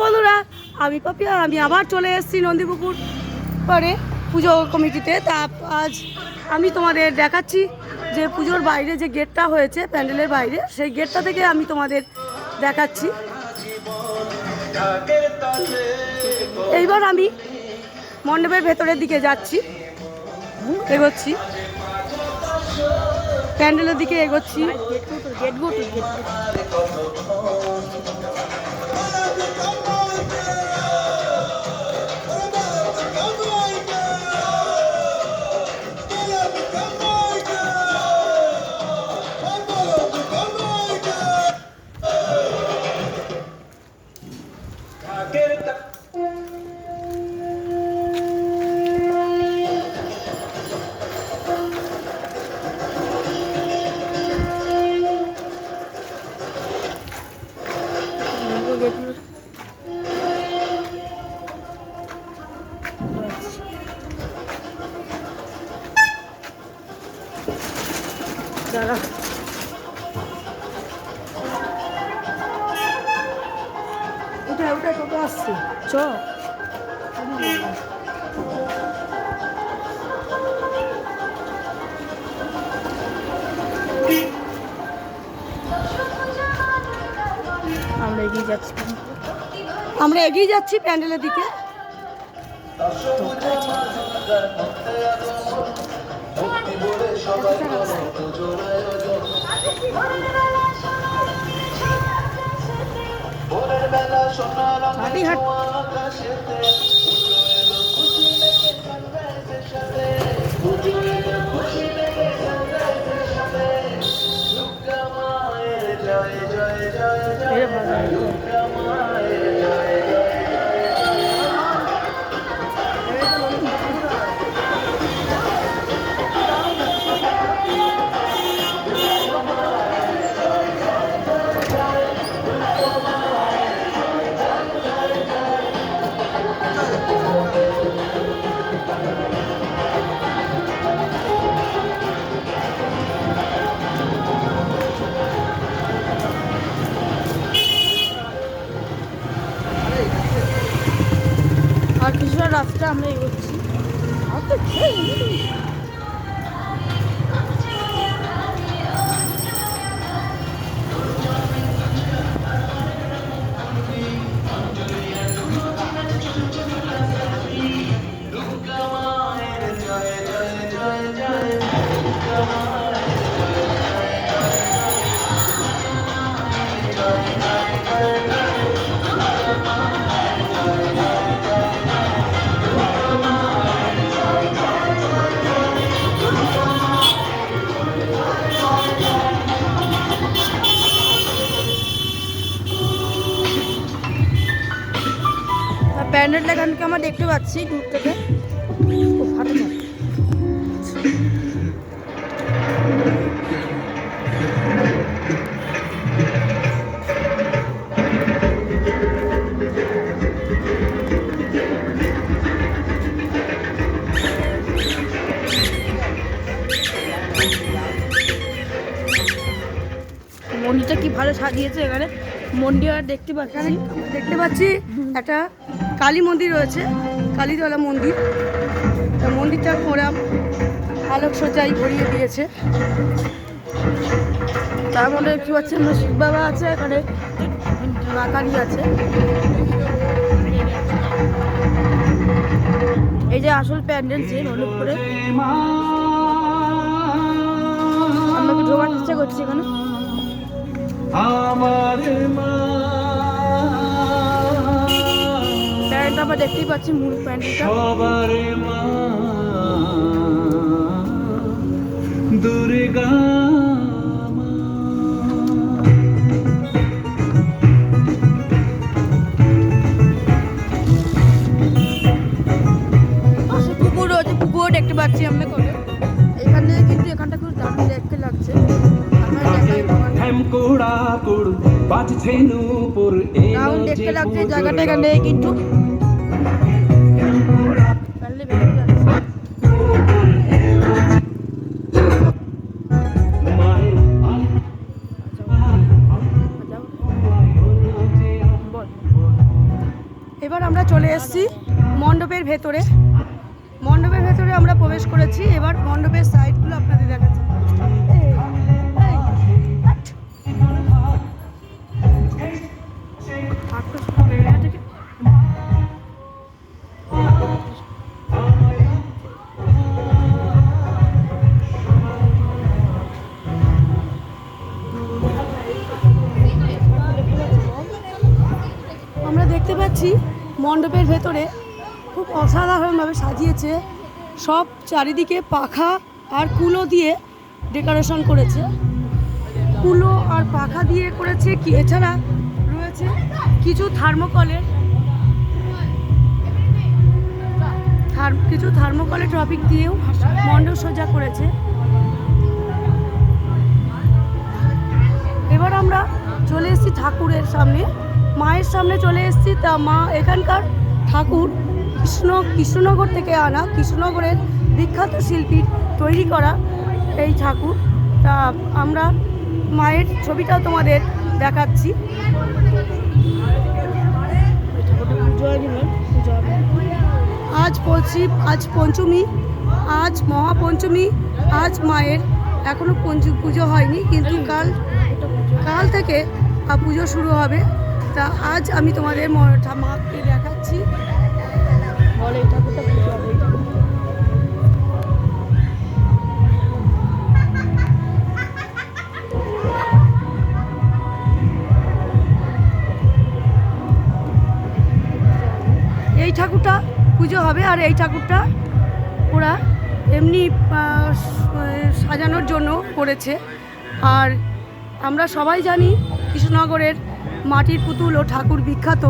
বন্ধুরা, আমি পাপিয়া। আমি আবার চলে এসেছি নন্দীপুকুর পরে পুজো কমিটিতে। তা আজ আমি তোমাদের দেখাচ্ছি যে পুজোর বাইরে যে গেটটা হয়েছে প্যান্ডেলের বাইরে, সেই গেটটা থেকে আমি তোমাদের দেখাচ্ছি। এইবার আমি মণ্ডপের ভেতরের দিকে যাচ্ছি, এগোচ্ছি, প্যান্ডেলের দিকে এগোচ্ছি। ওটা টোটো আসছে, চ। আমরা এগিয়ে যাচ্ছি প্যান্ডেলের দিকে। আর কিছুটা রাস্তা আমরা এগোচ্ছি। প্যান্ডেল এখানকে আমরা দেখতে পাচ্ছি দূর থেকে। ভালো না, মন্দিরটা কি ভালো সাজিয়েছে। এখানে মন্দির আর দেখতে পাচ্ছি একটা কালী মন্দির রয়েছে, কালীতলা মন্দির। মন্দিরটা ওরা আলোকসজ্জায় ভরিয়ে দিয়েছে। তার মধ্যে দেখতে পাচ্ছি আমরা শিব বাবা আছে, এখানে মা কালী আছে। এই যে আসল প্যান্ডেল, যে মণ্ডপে আমরা কি ঢোকার চেষ্টা করছি এখানে। প্যান্ডেলটা আমরা দেখতেই পাচ্ছি, মূল প্যান্ডেলটা। দুর্গা পুকুর রয়েছে, পুকুরও দেখতে পাচ্ছি আমরা। এখানে কিন্তু এখানটা খুব দারুণ দেখতে লাগছে। দেখতে লাগছে জায়গাটা এখানে কিন্তু এবার আমরা চলে এসেছি মণ্ডপের ভেতরে। মণ্ডপের ভেতরে আমরা প্রবেশ করেছি। এবার মণ্ডপের সাইডগুলো আপনাদের দেখাচ্ছি। আমরা দেখতে পাচ্ছি মণ্ডপের ভেতরে খুব অসাধারণভাবে সাজিয়েছে, সব চারিদিকে পাখা আর কুলো দিয়ে ডেকোরেশন করেছে। কুলো আর পাখা দিয়ে করেছে কি, এছাড়া রয়েছে কিছু থার্মোকলের টপিক দিয়েও মণ্ডপ সজ্জা করেছে। এবার আমরা চলে এসেছি ঠাকুরের সামনে, মায়ের সামনে চলে এসেছি। তা মা এখানকার ঠাকুর কৃষ্ণনগর থেকে আনা, কৃষ্ণনগরের বিখ্যাত শিল্পীর তৈরি করা এই ঠাকুর। তা আমরা মায়ের ছবিটাও তোমাদের দেখাচ্ছি। আজ পঞ্চমী, আজ মহাপঞ্চমী, আজ মায়ের এখনো পুজো হয়নি, কিন্তু কাল থেকে পুজো শুরু হবে। তা আজ আমি তোমাদের মাকে দেখাচ্ছি। বলে এই ঠাকুরটা পুজো হবে। এই ঠাকুরটা পুজো হবে, আর এই ঠাকুরটা ওরা এমনি সাজানোর জন্য করেছে। আর আমরা সবাই জানি কৃষ্ণনগরের মাটির পুতুল ও ঠাকুর বিখ্যাত।